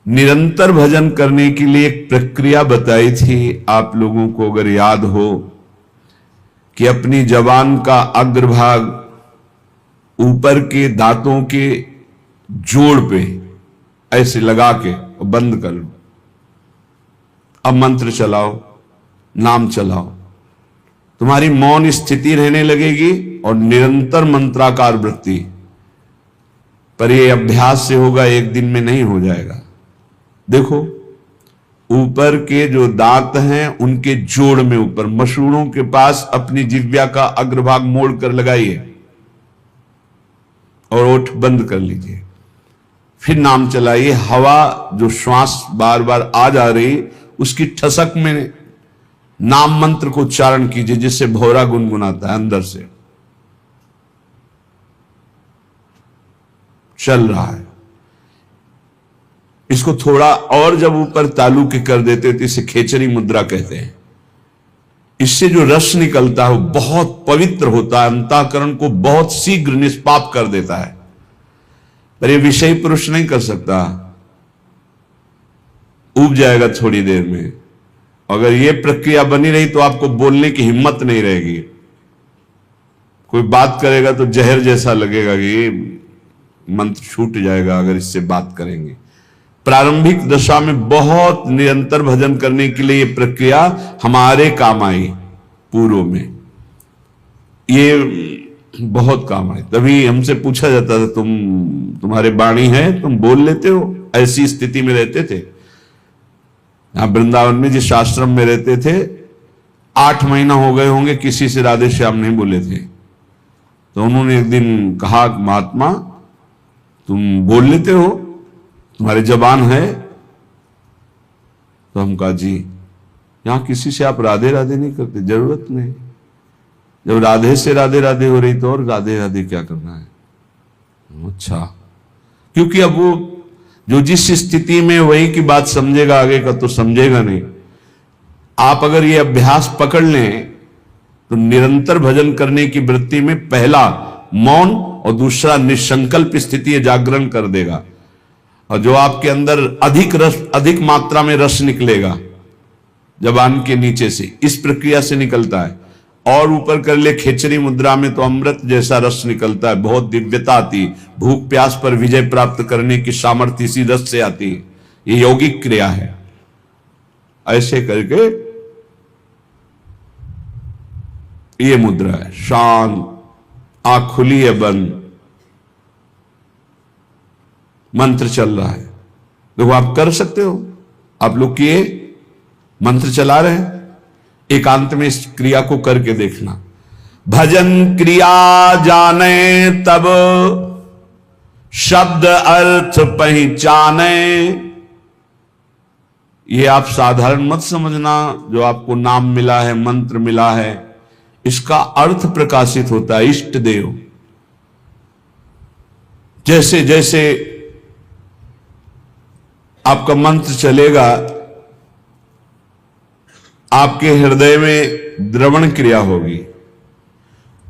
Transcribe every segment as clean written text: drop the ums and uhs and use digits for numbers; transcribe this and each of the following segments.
निरंतर भजन करने के लिए एक प्रक्रिया बताई थी, आप लोगों को अगर याद हो, कि अपनी जबान का अग्रभाग ऊपर के दांतों के जोड़ पे ऐसे लगा के बंद कर लो। अब मंत्र चलाओ, नाम चलाओ, तुम्हारी मौन स्थिति रहने लगेगी और निरंतर मंत्राकार वृत्ति। पर यह अभ्यास से होगा, एक दिन में नहीं हो जाएगा। देखो, ऊपर के जो दांत हैं उनके जोड़ में ऊपर मसूड़ों के पास अपनी जिह्वा का अग्रभाग मोड़ कर लगाइए और ओठ बंद कर लीजिए। फिर नाम चलाइए। हवा जो श्वास बार बार आ जा रही, उसकी ठसक में नाम मंत्र को उच्चारण कीजिए, जिससे भौरा गुनगुनाता है अंदर से। चल रहा है। इसको थोड़ा और जब ऊपर तालू के कर देते तो इसे खेचरी मुद्रा कहते हैं। इससे जो रस निकलता है वो बहुत पवित्र होता है, अंतःकरण को बहुत शीघ्र निष्पाप कर देता है। पर ये विषय पुरुष नहीं कर सकता, उब जाएगा थोड़ी देर में। अगर ये प्रक्रिया बनी रही तो आपको बोलने की हिम्मत नहीं रहेगी। कोई बात करेगा तो जहर जैसा लगेगा कि ये मंत्र छूट जाएगा अगर इससे बात करेंगे। प्रारंभिक दशा में बहुत निरंतर भजन करने के लिए ये प्रक्रिया हमारे काम आई। पूर्व में ये बहुत काम आई। तभी हमसे पूछा जाता था, तुम्हारे वाणी है, तुम बोल लेते हो? ऐसी स्थिति में रहते थे। यहां वृंदावन में जिस आश्रम में रहते थे, 8 महीना हो गए होंगे किसी से राधे श्याम नहीं बोले थे। तो उन्होंने एक दिन कहा, महात्मा तुम बोल लेते हो, तुम्हारी जबान है? तो हम कहा, जी। यहां किसी से आप राधे राधे नहीं करते, जरूरत नहीं। जब राधे से राधे राधे हो रही तो और राधे राधे क्या करना है? अच्छा, क्योंकि अब वो जो जिस स्थिति में वही की बात समझेगा, आगे का तो समझेगा नहीं। आप अगर ये अभ्यास पकड़ लें तो निरंतर भजन करने की वृत्ति में पहला मौन और दूसरा निसंकल्प स्थिति जागरण कर देगा। और जो आपके अंदर अधिक मात्रा में रस निकलेगा जबान के नीचे से, इस प्रक्रिया से निकलता है। और ऊपर कर ले खेचरी मुद्रा में तो अमृत जैसा रस निकलता है, बहुत दिव्यता आती। भूख प्यास पर विजय प्राप्त करने की सामर्थ्य इसी रस से आती है। ये यौगिक क्रिया है। ऐसे करके ये मुद्रा है, शांत, आंख खुली है, बंद, मंत्र चल रहा है। देखो, आप कर सकते हो। आप लोग किए, मंत्र चला रहे हैं, एकांत में इस क्रिया को करके देखना। भजन क्रिया जाने तब शब्द अर्थ पहचाने। ये आप साधारण मत समझना। जो आपको नाम मिला है, मंत्र मिला है, इसका अर्थ प्रकाशित होता है। इष्ट देव, जैसे जैसे आपका मंत्र चलेगा, आपके हृदय में द्रवण क्रिया होगी।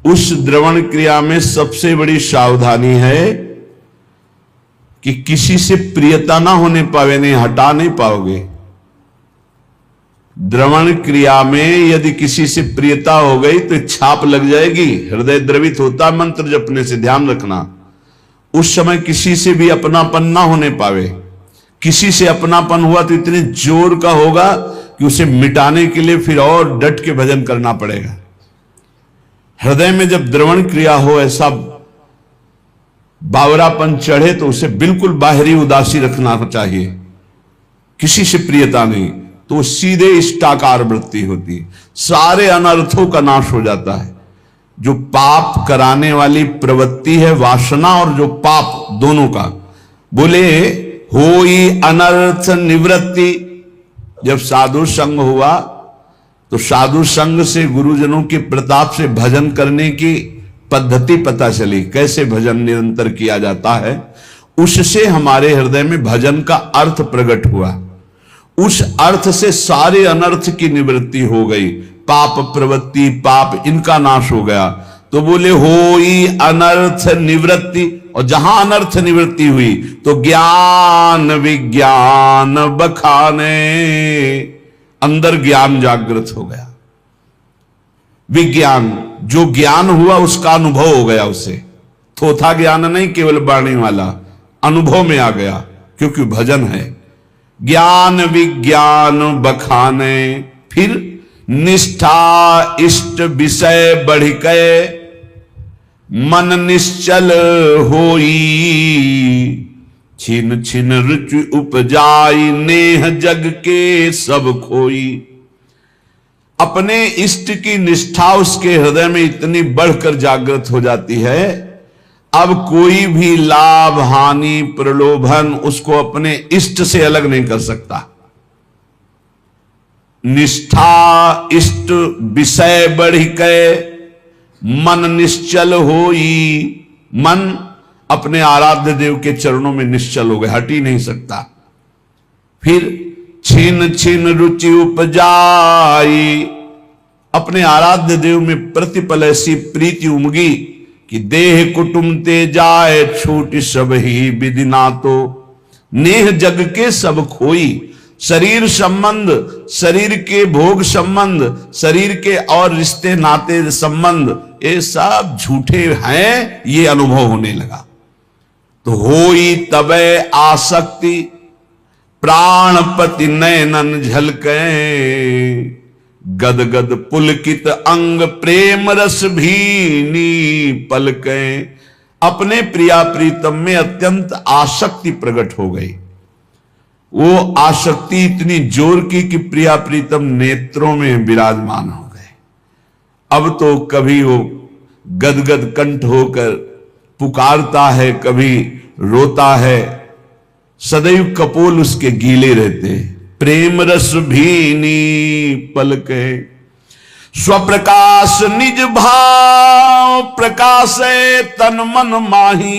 उस द्रवण क्रिया में सबसे बड़ी सावधानी है कि किसी से प्रियता ना होने पावे, नहीं हटा नहीं पाओगे। द्रवण क्रिया में यदि किसी से प्रियता हो गई तो छाप लग जाएगी। हृदय द्रवित होता मंत्र जपने से, ध्यान रखना। उस समय किसी से भी अपनापन ना होने पावे। किसी से अपनापन हुआ तो इतने जोर का होगा कि उसे मिटाने के लिए फिर और डट के भजन करना पड़ेगा। हृदय में जब द्रवण क्रिया हो, ऐसा बावरापन चढ़े, तो उसे बिल्कुल बाहरी उदासी रखना चाहिए। किसी से प्रियता नहीं, तो सीधे इष्टाकार वृत्ति होती, सारे अनर्थों का नाश हो जाता है। जो पाप कराने वाली प्रवृत्ति है, वासना, और जो पाप, दोनों का बोले होई अनर्थ निवृत्ति। जब साधु संग हुआ तो साधु संग से, गुरुजनों के प्रताप से भजन करने की पद्धति पता चली, कैसे भजन निरंतर किया जाता है। उससे हमारे हृदय में भजन का अर्थ प्रकट हुआ। उस अर्थ से सारे अनर्थ की निवृत्ति हो गई। पाप प्रवृत्ति, पाप, इनका नाश हो गया। तो बोले होई अनर्थ निवृत्ति, और जहां अनर्थ निवृत्ति हुई तो ज्ञान विज्ञान बखाने, अंदर ज्ञान जागृत हो गया। विज्ञान, जो ज्ञान हुआ उसका अनुभव हो गया उसे, थोथा ज्ञान नहीं केवल वाणी वाला, अनुभव में आ गया क्योंकि भजन है। ज्ञान विज्ञान बखाने, फिर निष्ठा इष्ट विषय बढ़ के मन निश्चल होई, छिन छिन रुचि उपजाई नेह जग के सब खोई। अपने इष्ट की निष्ठा उसके हृदय में इतनी बढ़कर जागृत हो जाती है, अब कोई भी लाभ हानि प्रलोभन उसको अपने इष्ट से अलग नहीं कर सकता। निष्ठा इष्ट विषय बढ़ के मन निश्चल होई, मन अपने आराध्य देव के चरणों में निश्चल हो गया, हट ही नहीं सकता। फिर छिन छिन रुचि उपजाई, अपने आराध्य देव में प्रतिपल ऐसी प्रीति उमगी कि देह कुटुंब ते जाए छूट सब ही विधि ना तो, नेह जग के सब खोई। शरीर संबंध, शरीर के भोग संबंध, शरीर के और रिश्ते नाते संबंध, ये सब झूठे हैं, ये अनुभव होने लगा। तो होई तबे आसक्ति प्राणपति नयनन झलके, गद गद पुलकित अंग प्रेम रस भीनी पलके। अपने प्रिया प्रीतम में अत्यंत आसक्ति प्रकट हो गई। वो आसक्ति इतनी जोर की कि प्रिया प्रीतम नेत्रों में विराजमान हो गए। अब तो कभी वो गदगद कंठ होकर पुकारता है, कभी रोता है, सदैव कपोल उसके गीले रहते। प्रेम रस भीनी पलके, स्वप्रकाश निज भाव प्रकाशे तन मन माही।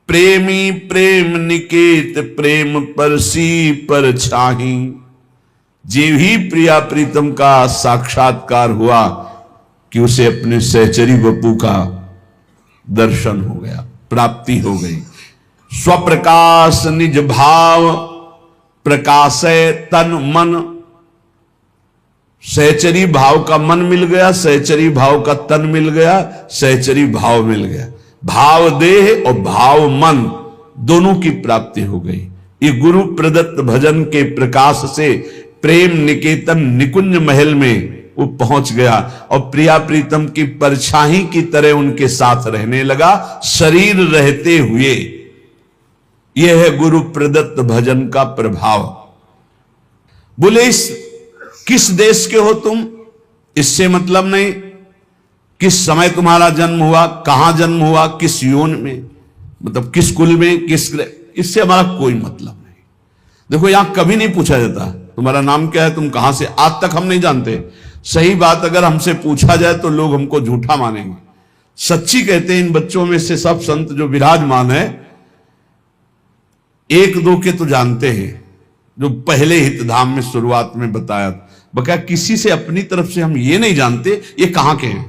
प्रेमी प्रेम निकेत प्रेम परसी पर छाही। जीव ही प्रिया प्रीतम का साक्षात्कार हुआ कि उसे अपने सहचरी बपू का दर्शन हो गया, प्राप्ति हो गई। स्वप्रकाश निज भाव प्रकाशे तन मन, सहचरी भाव का मन मिल गया, सहचरी भाव का तन मिल गया, सहचरी भाव मिल गया। भाव देह और भाव मन दोनों की प्राप्ति हो गई। ये गुरु प्रदत्त भजन के प्रकाश से प्रेम निकेतन निकुंज महल में वो पहुंच गया और प्रिया प्रीतम की परछाई की तरह उनके साथ रहने लगा, शरीर रहते हुए। यह है गुरु प्रदत्त भजन का प्रभाव। बोले किस देश के हो तुम, इससे मतलब नहीं। किस समय तुम्हारा जन्म हुआ, कहां जन्म हुआ, किस योन में, मतलब किस कुल में, किस, इससे हमारा कोई मतलब नहीं। देखो यहां कभी नहीं पूछा जाता तुम्हारा नाम क्या है, तुम कहां से, आज तक हम नहीं जानते। सही बात अगर हमसे पूछा जाए तो लोग हमको झूठा मानेंगे। सच्ची कहते हैं इन बच्चों में से सब संत जो विराजमान है, एक दो के तो जानते हैं, जो पहले हितधाम में शुरुआत में बताया था। बका किसी से अपनी तरफ से हम ये नहीं जानते ये कहां के हैं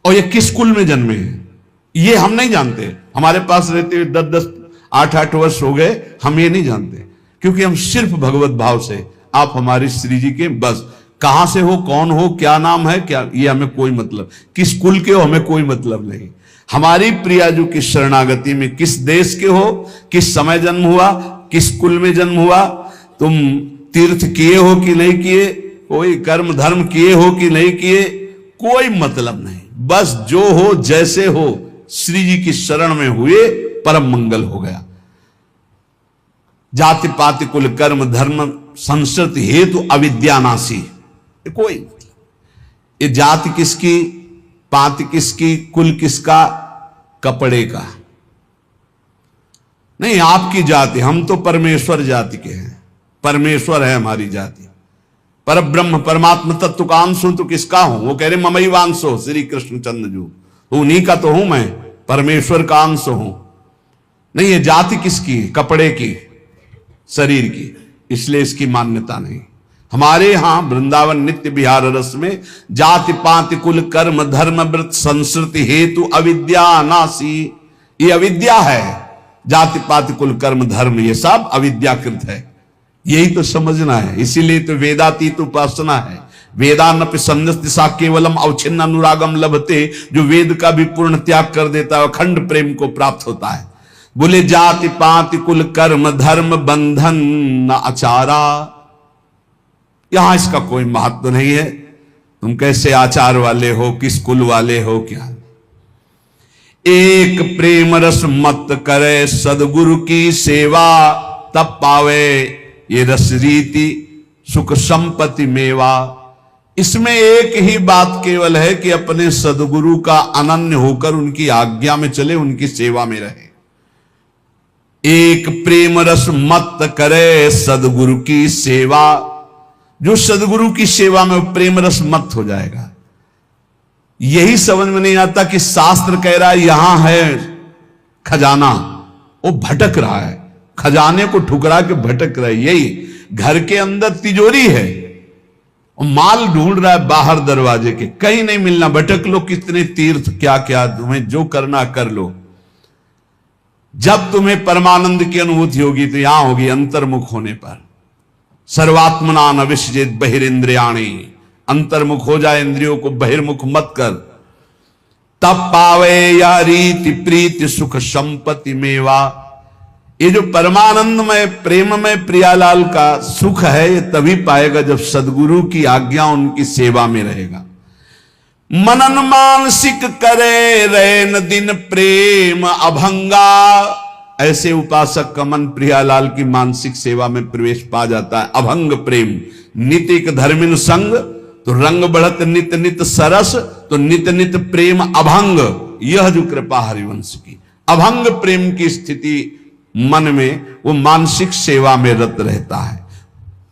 और ये किस कुल में जन्मे हैं, ये हम नहीं जानते। हमारे पास रहते हुए 10-10 8-8 वर्ष हो गए, हम ये नहीं जानते, क्योंकि हम सिर्फ भगवत भाव से, आप हमारी श्री जी के, बस कहां से हो, कौन हो, क्या नाम है, क्या, ये हमें कोई मतलब, किस कुल के हो हमें कोई मतलब नहीं। हमारी प्रियाजू की शरणागति में किस देश के हो, किस समय जन्म हुआ, किस कुल में जन्म हुआ, तुम तीर्थ किए हो कि नहीं किए, कोई कर्म धर्म किए हो कि नहीं किए, कोई मतलब नहीं। बस जो हो जैसे हो श्री जी की शरण में हुए, परम मंगल हो गया। जाति पाति कुल कर्म धर्म संस्कृत हेतु अविद्यानाशी, कोई मतलब। ये जाति किसकी, पाति किसकी, कुल किसका, कपड़े का नहीं। आपकी जाति, हम तो परमेश्वर जाति के हैं, परमेश्वर है हमारी जाति। पर ब्रह्म परमात्मा तत्व का अंश हूं तो किसका हूं, वो कह रहे ममई वांशो श्री कृष्ण चंद्र जू, तो उन्हीं का तो हूं मैं, परमेश्वर का अंश हूं। नहीं, ये जाति किसकी, कपड़े की, शरीर की, इसलिए इसकी मान्यता नहीं। हमारे यहां वृंदावन नित्य विहार रस में जाति पाति कुल कर्म धर्म व्रत संस्कृति हेतु अविद्या नासी, ये अविद्या है। जाति पाति कुल कर्म धर्म ये सब अविद्याकृत है, यही तो समझना है। इसीलिए तो वेदातीत उपासना है। वेदानपि संन्यस्त सा केवलम अवच्छिन्न अनुरागम लभते, जो वेद का भी पूर्ण त्याग कर देता है अखंड प्रेम को प्राप्त होता है। बोले जाति पाति कुल कर्म धर्म बंधन न आचारा, यहां इसका कोई महत्व नहीं है। तुम कैसे आचार वाले हो, किस कुल वाले हो, क्या। एक प्रेम रस मत करे सदगुरु की सेवा, तब पावे ये रस रीति सुख संपत्ति मेवा। इसमें एक ही बात केवल है कि अपने सदगुरु का अनन्य होकर उनकी आज्ञा में चले, उनकी सेवा में रहे। एक प्रेम रस मत करे सदगुरु की सेवा, जो सदगुरु की सेवा में प्रेम रस मत हो जाएगा। यही समझ में नहीं आता कि शास्त्र कह रहा है यहां है खजाना, वो भटक रहा है, खजाने को ठुकरा के भटक रहा है। यही घर के अंदर तिजोरी है और माल ढूंढ रहा है बाहर दरवाजे के, कहीं नहीं मिलना। भटक लो, कितने तीर्थ क्या क्या, तुम्हें जो करना कर लो। जब तुम्हें परमानंद की अनुभूति होगी तो यहां होगी अंतर्मुख होने पर। सर्वात्मना न विसृजेत बहिरिंद्रियाणि, अंतर्मुख हो जाए, इंद्रियों को बहिर्मुख मत कर। तब पावे या रीति प्रीति सुख संपत्ति मेवा। ये जो परमानंदमय प्रेममय प्रियालाल का सुख है, ये तभी पाएगा जब सदगुरु की आज्ञा उनकी सेवा में रहेगा। मनन मानसिक करे रैन दिन प्रेम अभंगा, ऐसे उपासक का मन प्रियालाल की मानसिक सेवा में प्रवेश पा जाता है। अभंग प्रेम नितिक धर्मिन संग, तो रंग बढ़त नित नित सरस, तो नित नित प्रेम अभंग। यह जो कृपा हरिवंश की अभंग प्रेम की स्थिति मन में, वो मानसिक सेवा में रत रहता है।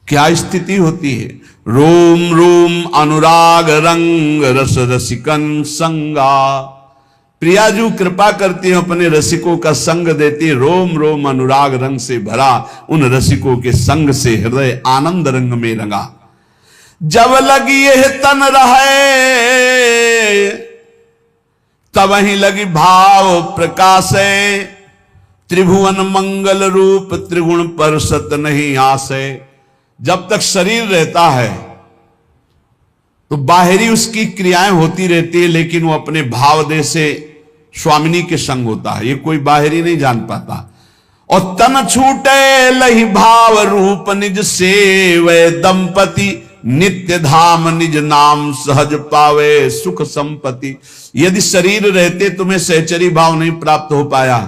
क्या स्थिति होती है? रोम रोम अनुराग रंग रस रसिकन संगा। प्रियाजू कृपा करती है, अपने रसिकों का संग देती है। रोम रोम अनुराग रंग से भरा, उन रसिकों के संग से हृदय आनंद रंग में रंगा। जब लगी यह तन रहे, तब ही लगी भाव प्रकाशे। त्रिभुवन मंगल रूप त्रिगुण पर सत नहीं आसे। जब तक शरीर रहता है तो बाहरी उसकी क्रियाएं होती रहती है, लेकिन वो अपने भाव देह से स्वामिनी के संग होता है, ये कोई बाहरी नहीं जान पाता। और तन छूटे लही भाव रूप निज सेवै दंपति, नित्य धाम निज नाम सहज पावे सुख संपत्ति। यदि शरीर रहते तुम्हें सहचरी भाव नहीं प्राप्त हो पाया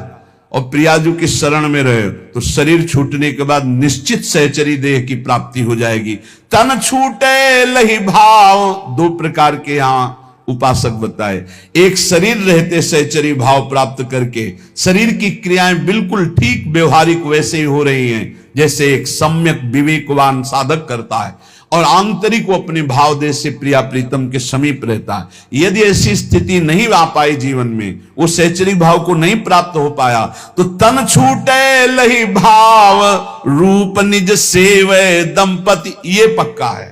और प्रियाजू की शरण में रहे, तो शरीर छूटने के बाद निश्चित सहचरी देह की प्राप्ति हो जाएगी। तन छूटे लही भाव, दो प्रकार के यहां उपासक बताए। एक शरीर रहते सहचरी भाव प्राप्त करके शरीर की क्रियाएं बिल्कुल ठीक व्यवहारिक वैसे ही हो रही हैं जैसे एक सम्यक विवेकवान साधक करता है, और आंतरिक वो अपने भाव देश से प्रिया प्रीतम के समीप रहता है। यदि ऐसी स्थिति नहीं आ पाई जीवन में, वो सहचरी भाव को नहीं प्राप्त हो पाया, तो तन छूटे लही भाव रूप निज सेवै दंपति, ये पक्का है।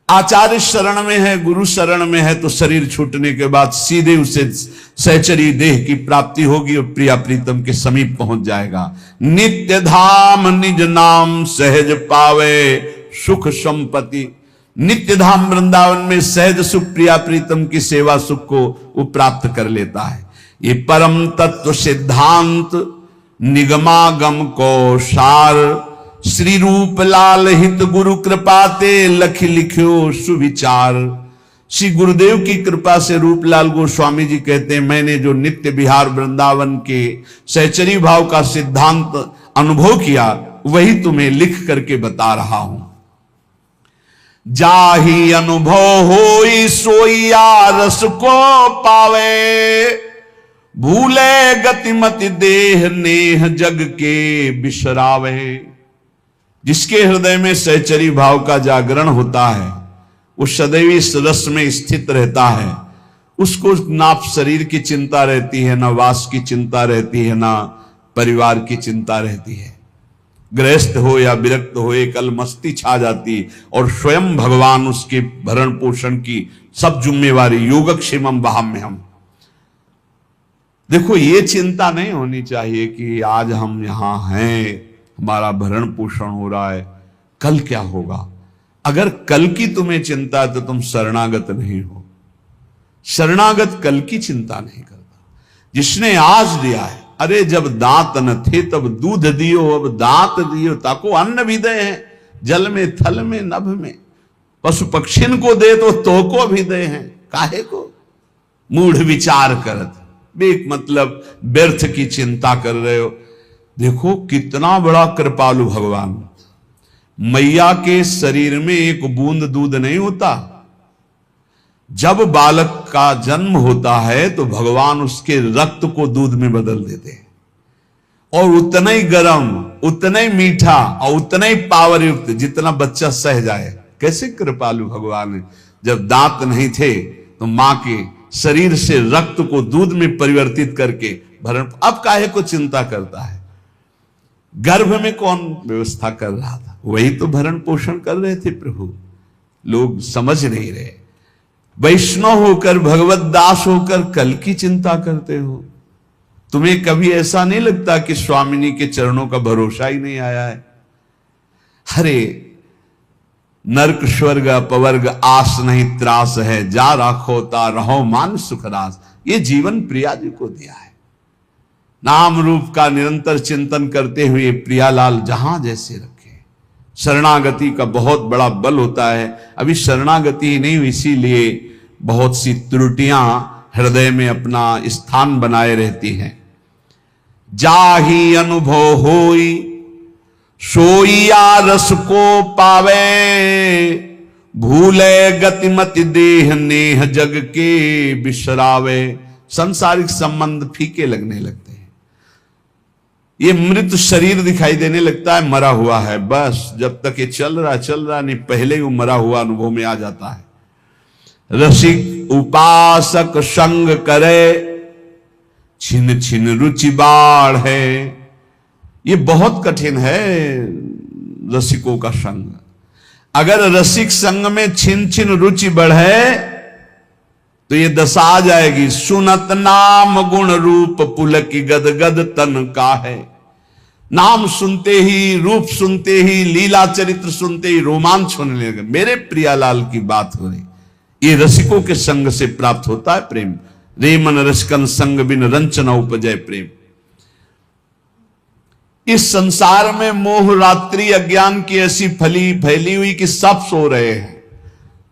आचार्य शरण में है, गुरु शरण में है, तो शरीर छूटने के बाद सीधे उसे सहचरी देह की प्राप्ति होगी और प्रिया प्रीतम के समीप पहुंच जाएगा। नित्य धाम निज नाम सहज पावे सुख संपत्ति। नित्य धाम वृंदावन में सहज सुख प्रिया प्रीतम की सेवा सुख को वो प्राप्त कर लेता है। ये परम तत्व सिद्धांत निगमागम को सार, श्री रूप लाल हित गुरु कृपाते लख लिख्यो सुविचार। श्री गुरुदेव की कृपा से रूपलाल गोस्वामी जी कहते हैं, मैंने जो नित्य विहार वृंदावन के सहचरी भाव का सिद्धांत अनुभव किया, वही तुम्हें लिख करके बता रहा हूं। जाही अनुभव होई सोइया रस को पावे, भूले गतिमति देह नेह जग के बिसरावे। जिसके हृदय में सहचरी भाव का जागरण होता है, वो सदैव इस रस में स्थित रहता है। उसको ना शरीर की चिंता रहती है, ना वास की चिंता रहती है, ना परिवार की चिंता रहती है। गृहस्थ हो या विरक्त हो, एक अलमस्ती छा जाती और स्वयं भगवान उसके भरण पोषण की सब जिम्मेवारी, योगक्षेमम वहाम्यहम्। देखो, ये चिंता नहीं होनी चाहिए कि आज हम यहां हैं, हमारा भरण पोषण हो रहा है, कल क्या होगा। अगर कल की तुम्हें चिंता है तो तुम शरणागत नहीं हो। शरणागत कल की चिंता नहीं करता, जिसने आज दिया है। अरे जब दांत न थे तब दूध दियो, अब दांत दियो ताको अन्न भी दे हैं, जल में थल में नभ में। पशु पक्षिन को दे तो को भी दे हैं, काहे को मूढ़ विचार करत, बेक मतलब व्यर्थ की चिंता कर रहे हो। देखो कितना बड़ा कृपालु भगवान। मैया के शरीर में एक बूंद दूध नहीं होता। जब बालक का जन्म होता है तो भगवान उसके रक्त को दूध में बदल देते हैं, और उतना ही गर्म, उतना ही मीठा और उतना ही पावर युक्त जितना बच्चा सह जाए। कैसे कृपालु भगवान है। जब दांत नहीं थे तो मां के शरीर से रक्त को दूध में परिवर्तित करके भरण, अब काहे को चिंता करता है। गर्भ में कौन व्यवस्था कर रहा था, वही तो भरण पोषण कर रहे थे प्रभु। लोग समझ नहीं रहे। वैष्णव होकर, भगवत दास होकर कल की चिंता करते हो। तुम्हें कभी ऐसा नहीं लगता कि स्वामिनी के चरणों का भरोसा ही नहीं आया है। हरे नरक स्वर्ग अपवर्ग आस नहीं त्रास है, जा राखोता रहो मान सुखरास। ये जीवन प्रिया जी को दिया है। नाम रूप का निरंतर चिंतन करते हुए प्रियालाल जहां जैसे रखे। शरणागति का बहुत बड़ा बल होता है। अभी शरणागति ही नहीं हुई, इसीलिए बहुत सी त्रुटियां हृदय में अपना स्थान बनाए रहती हैं। जाही अनुभव होई सोईया रस को पावे, भूले गतिमति देह नेह जग के बिसरावे। सांसारिक संबंध फीके लगने लगते हैं। ये मृत शरीर दिखाई देने लगता है, मरा हुआ है। बस जब तक ये चल रहा नहीं, पहले ही वो मरा हुआ अनुभव में आ जाता है। रसिक उपासक संग करे, छिन छिन रुचि बाढ़ है। ये बहुत कठिन है रसिकों का संग। अगर रसिक संग में छिन छिन रुचि बढ़े तो ये दशा आ जाएगी। सुनत नाम गुण रूप पुलकी गद गद तन का है। नाम सुनते ही, रूप सुनते ही, लीला चरित्र सुनते ही रोमांच होने लगे। मेरे प्रियालाल की बात हो रही। ये रसिकों के संग से प्राप्त होता है प्रेम। रे मन रसिकन संग बिन रंचना उपजय प्रेम। इस संसार में मोह रात्रि अज्ञान की ऐसी फैली हुई कि सब सो रहे हैं,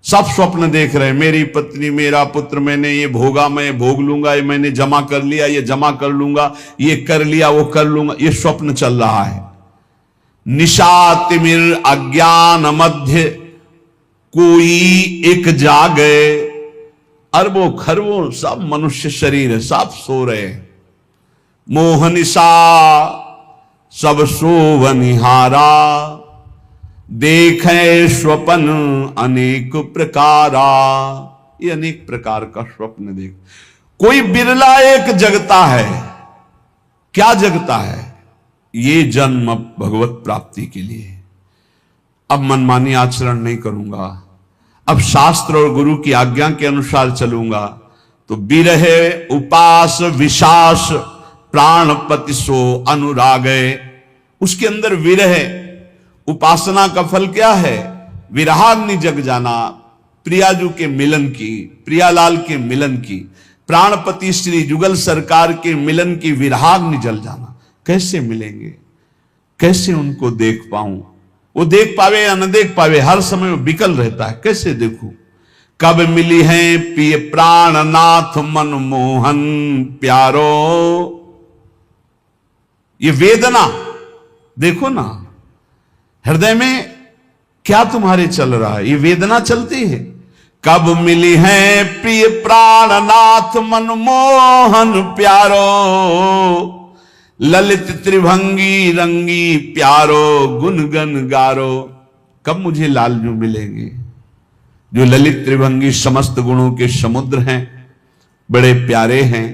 सब स्वप्न देख रहे हैं। मेरी पत्नी, मेरा पुत्र, मैंने ये भोगा, मैं भोग लूंगा, ये मैंने जमा कर लिया, ये जमा कर लूंगा, ये कर लिया, वो कर लूंगा। ये स्वप्न चल रहा है। निशा तिमिर अज्ञान मध्य कोई एक जागे। अरबों खरबों सब मनुष्य शरीर है, सब सो रहे हैं। मोह निशा सब सोवनिहारा, देखे स्वप्न अनेक प्रकारा। ये अनेक प्रकार का स्वप्न देख। कोई बिरला एक जगता है। क्या जगता है? ये जन्म भगवत प्राप्ति के लिए। अब मनमानी आचरण नहीं करूंगा, अब शास्त्र और गुरु की आज्ञा के अनुसार चलूंगा तो बिरहे उपास विशास प्राणपति सो अनुरागे। उसके अंदर विरह, उपासना का फल क्या है? विरहाग्नि जग जाना, प्रियाजू के मिलन की, प्रियालाल के मिलन की, प्राणपति श्री जुगल सरकार के मिलन की विरहाग्नि जल जाना। कैसे मिलेंगे, कैसे उनको देख पाऊं? वो देख पावे या न देख पावे, हर समय वो बिकल रहता है। कैसे देखूं? कब मिली है पिय प्राणनाथ मनमोहन प्यारो। ये वेदना देखो ना, हृदय में क्या तुम्हारे चल रहा है? ये वेदना चलती है। कब मिली है प्रिय प्राणनाथ मनमोहन प्यारो, ललित त्रिभंगी रंगी प्यारो गुनगन गारो। कब मुझे लालजू मिलेंगे जो ललित त्रिभंगी समस्त गुणों के समुद्र हैं, बड़े प्यारे हैं,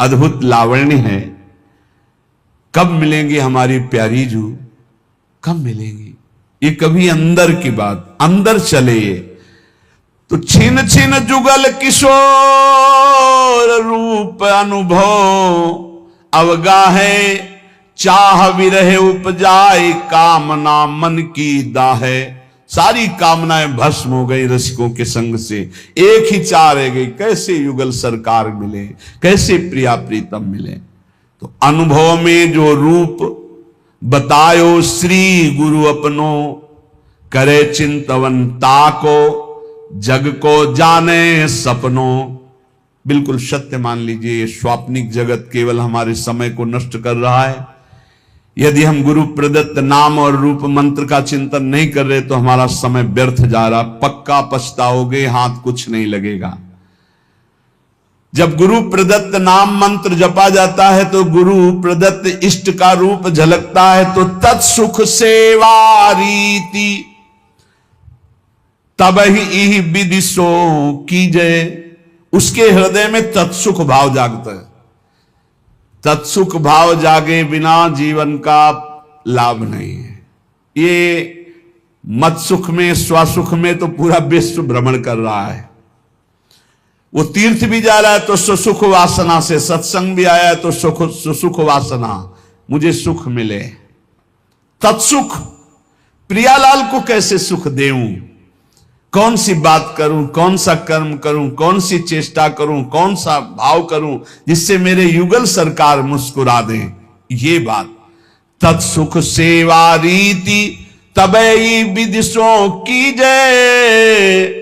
अद्भुत लावण्य हैं। कब मिलेंगे हमारी प्यारी जू? कब मिलेंगी? ये कभी अंदर की बात, अंदर चले तो छिन छिन जुगल किशोर रूप अनुभव अवगाहे चाह विरह उपजाए कामना मन की दाहे। सारी कामनाएं भस्म हो गई रसिकों के संग से, एक ही चाह रह गई, कैसे युगल सरकार मिले, कैसे प्रिया प्रीतम मिले। तो अनुभव में जो रूप बतायो श्री गुरु अपनो, करे चिंतवन ताको जग को जाने सपनों। बिल्कुल सत्य मान लीजिए, ये स्वाप्निक जगत केवल हमारे समय को नष्ट कर रहा है। यदि हम गुरु प्रदत्त नाम और रूप मंत्र का चिंतन नहीं कर रहे तो हमारा समय व्यर्थ जा रहा, पक्का पछताओगे, हाथ कुछ नहीं लगेगा। जब गुरु प्रदत्त नाम मंत्र जपा जाता है तो गुरु प्रदत्त इष्ट का रूप झलकता है, तो तत्सुख सेवा रीति तब ही विदिशो कीजय। उसके हृदय में तत्सुख भाव जागता है। तत्सुख भाव जागे बिना जीवन का लाभ नहीं है। ये मत सुख में, स्वसुख में तो पूरा विश्व भ्रमण कर रहा है। वो तीर्थ भी जा रहा है तो सुसुख वासना से, सत्संग भी आया है तो सुसुख वासना, मुझे सुख मिले। तत्सुख, प्रियालाल को कैसे सुख देऊं, कौन सी बात करूं, कौन सा कर्म करूं, कौन सी चेष्टा करूं, कौन सा भाव करूं जिससे मेरे युगल सरकार मुस्कुरा दें, ये बात। तत्सुख सेवा रीति तबई विदिशों की जय,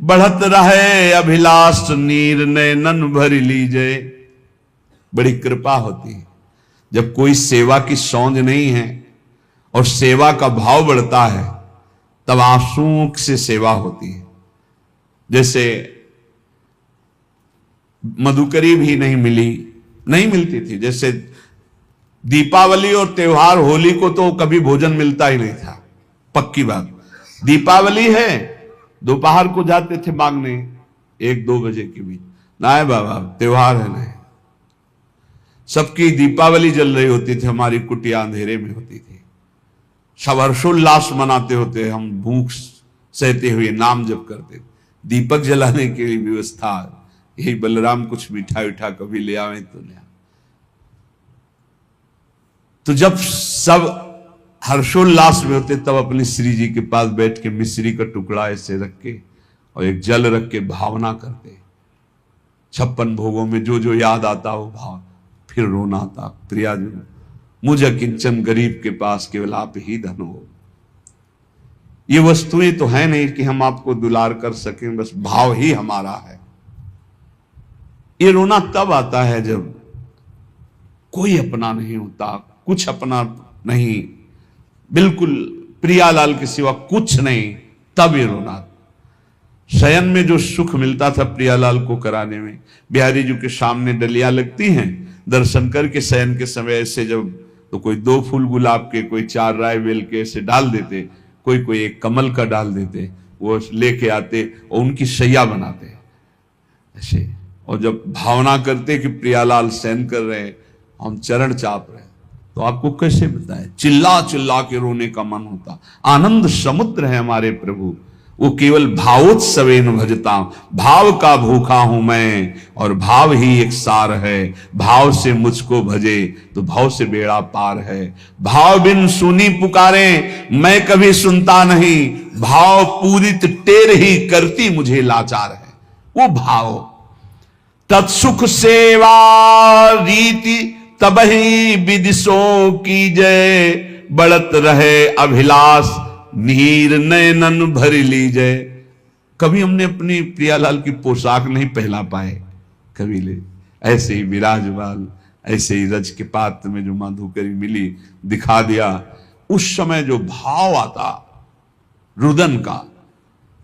बढ़त रहे अभिलाष नीर नैनन भर लीजय। बड़ी कृपा होती है जब कोई सेवा की सौंध नहीं है और सेवा का भाव बढ़ता है, तब आंसुओं से सेवा होती है। जैसे मधुकरी भी नहीं मिलती थी। जैसे दीपावली और त्योहार, होली को तो कभी भोजन मिलता ही नहीं था, पक्की बात। दीपावली है, दोपहर को जाते थे मांगने 1-2 बजे के बीच, ना बाबा त्योहार है नहीं। सबकी दीपावली जल रही होती थी, हमारी कुटिया अंधेरे में होती थी। सब हर्षोल्लास मनाते होते, हम भूख सहते हुए नाम जप करते। दीपक जलाने की व्यवस्था, यही बलराम कुछ मिठाई उठा कभी ले आवे तो ले। तो जब सब हर्षोल्लास में होते तब अपनी श्री जी के पास बैठ के मिश्री का टुकड़ा ऐसे रख के और एक जल रख के भावना करते। 56 भोगों में जो जो याद आता वो भाव, फिर रोना आता, प्रिया जी मुझे किंचन गरीब के पास केवल आप ही धन हो। ये वस्तुएं तो है नहीं कि हम आपको दुलार कर सकें, बस भाव ही हमारा है। ये रोना तब आता है जब कोई अपना नहीं होता, कुछ अपना नहीं, बिल्कुल प्रियालाल के सिवा कुछ नहीं, तब ये रोना। शयन में जो सुख मिलता था प्रियालाल को कराने में, बिहारी जी के सामने डलियां लगती हैं, दर्शन करके शयन के समय ऐसे जब तो कोई 2 फूल गुलाब के, कोई 4 राय बेल के ऐसे डाल देते, कोई एक कमल का डाल देते, वो लेके आते और उनकी शैया बनाते ऐसे। और जब भावना करते कि प्रियालाल शयन कर रहे हैं, हम चरण चाप रहे हैं, तो आपको कैसे बताएं, चिल्ला चिल्ला के रोने का मन होता। आनंद समुद्र है हमारे प्रभु, वो केवल भावोत्सवेन भजता। भाव का भूखा हूं मैं और भाव ही एक सार है। भाव से मुझको भजे तो भाव से बेड़ा पार है। भाव बिन सुनी पुकारे मैं कभी सुनता नहीं, भाव पूरित टेर ही करती मुझे लाचार है। वो भाव तत्सुख सेवा रीति तबही विदिशों की जय, बढ़त रहे अभिलाष नीर नैनन भर लीजय। कभी हमने अपनी प्रियालाल की पोशाक नहीं पहना पाए, कभी ले ऐसे ही विराजमान, ऐसे ही रज के पात्र में जो माधुकरी मिली दिखा दिया। उस समय जो भाव आता रुदन का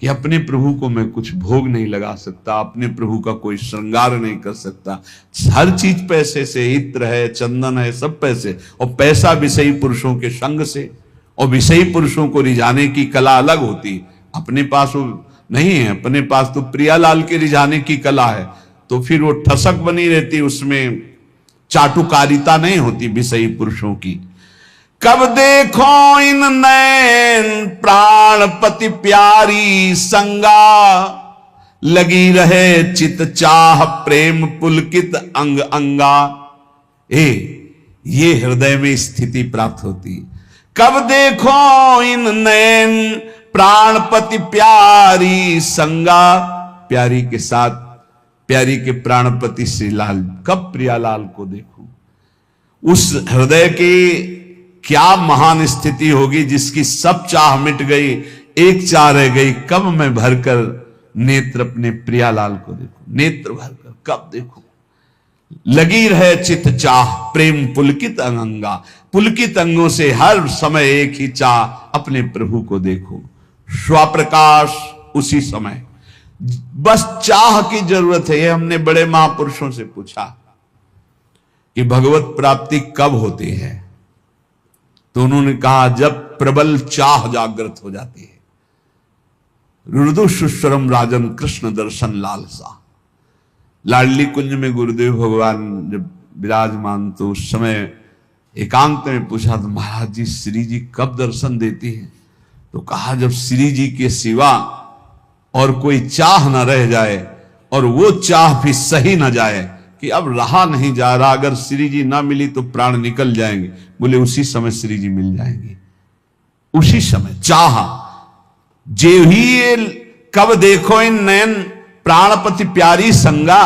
कि अपने प्रभु को मैं कुछ भोग नहीं लगा सकता, अपने प्रभु का कोई श्रृंगार नहीं कर सकता, हर चीज पैसे से, इत्र है, चंदन है, सब पैसे, और पैसा विषयी पुरुषों के संग से, और विषयी पुरुषों को रिझाने की कला अलग होती। अपने पास वो नहीं है, अपने पास तो प्रियालाल के रिझाने की कला है, तो फिर वो ठसक बनी रहती, उसमें चाटुकारिता नहीं होती विषयी पुरुषों की। कब देखो इन नैन प्राणपति प्यारी संगा, लगी रहे चित चाह प्रेम पुलकित अंग अंगा। ये हृदय में स्थिति प्राप्त होती। कब देखो इन नैन प्राणपति प्यारी संगा, प्यारी के साथ प्यारी के प्राणपति श्री लाल, कब प्रियालाल को देखूं। उस हृदय की क्या महान स्थिति होगी जिसकी सब चाह मिट गई, एक चाह रह गई, कब मैं भरकर नेत्र अपने प्रियालाल को देखूं, नेत्र भरकर कब देखूं। लगी रहे चित चाह प्रेम पुलकित अंगा, पुलकित अंगों से हर समय एक ही चाह अपने प्रभु को देखूं। स्वप्रकाश उसी समय, बस चाह की जरूरत है। ये हमने बड़े महापुरुषों से पूछा कि भगवत प्राप्ति कब होती है, तो उन्होंने कहा जब प्रबल चाह जागृत हो जाती है। रुदुषुस्वरम राजन कृष्ण दर्शन लालसा। लाडली कुंज में गुरुदेव भगवान जब विराजमान, तो उस समय एकांत में पूछा तो महाराज जी श्री जी कब दर्शन देती हैं, तो कहा जब श्री जी के सिवा और कोई चाह न रह जाए और वो चाह भी सही न जाए कि अब रहा नहीं जा रहा, अगर श्री जी ना मिली तो प्राण निकल जाएंगे, बोले उसी समय श्री जी मिल जाएंगे। उसी समय चाह जे ही कब देखो इन नयन प्राणपति प्यारी संगा,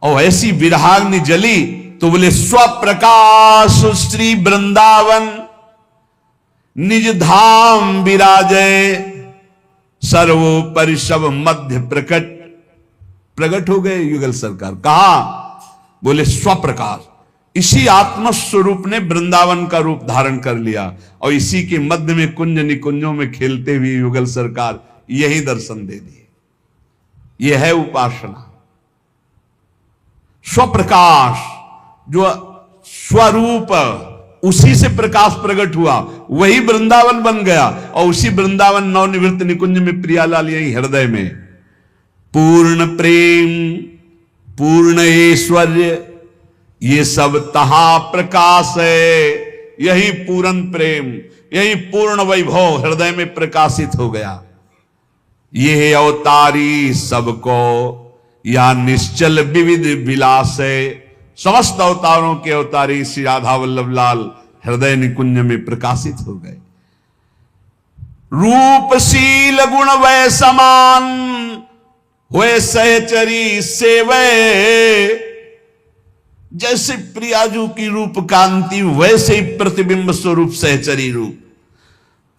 और ऐसी विरहाग्नि जली तो बोले स्वप्रकाश श्री वृंदावन निज धाम विराजय, सर्वोपरि सब मध्य प्रकट हो गए युगल सरकार। कहा, बोले स्वप्रकाश, इसी आत्मस्वरूप ने वृंदावन का रूप धारण कर लिया और इसी के मध्य में कुंज निकुंजों में खेलते हुए युगल सरकार यही दर्शन दे दिए। यह है उपासना। स्वप्रकाश, जो स्वरूप उसी से प्रकाश प्रकट हुआ, वही वृंदावन बन गया और उसी वृंदावन नवनिवृत्त निकुंज में प्रियालाल यही हृदय में। पूर्ण प्रेम पूर्ण ऐश्वर्य ये सब तहा प्रकाश है। यही पूर्ण प्रेम, यही पूर्ण वैभव हृदय में प्रकाशित हो गया। ये अवतारी सबको या निश्चल विविध विलास है। समस्त अवतारों के अवतारी श्री राधा वल्लभ लाल हृदय निकुंज में प्रकाशित हो गए। रूपशील गुण वै समान हुए सहचरी सेवे। जैसे प्रियाजू की रूप कांति वैसे ही प्रतिबिंब स्वरूप सहचरी रूप,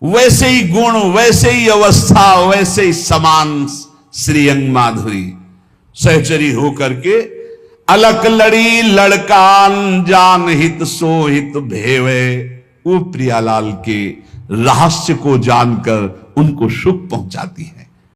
वैसे ही गुण, वैसे ही अवस्था, वैसे ही समान श्रीअंग माधुरी सहचरी होकर के अलक लड़ी लड़कान जान हित सो हित भेवे। वो प्रियालाल के रहस्य को जानकर उनको सुख पहुंचाती है।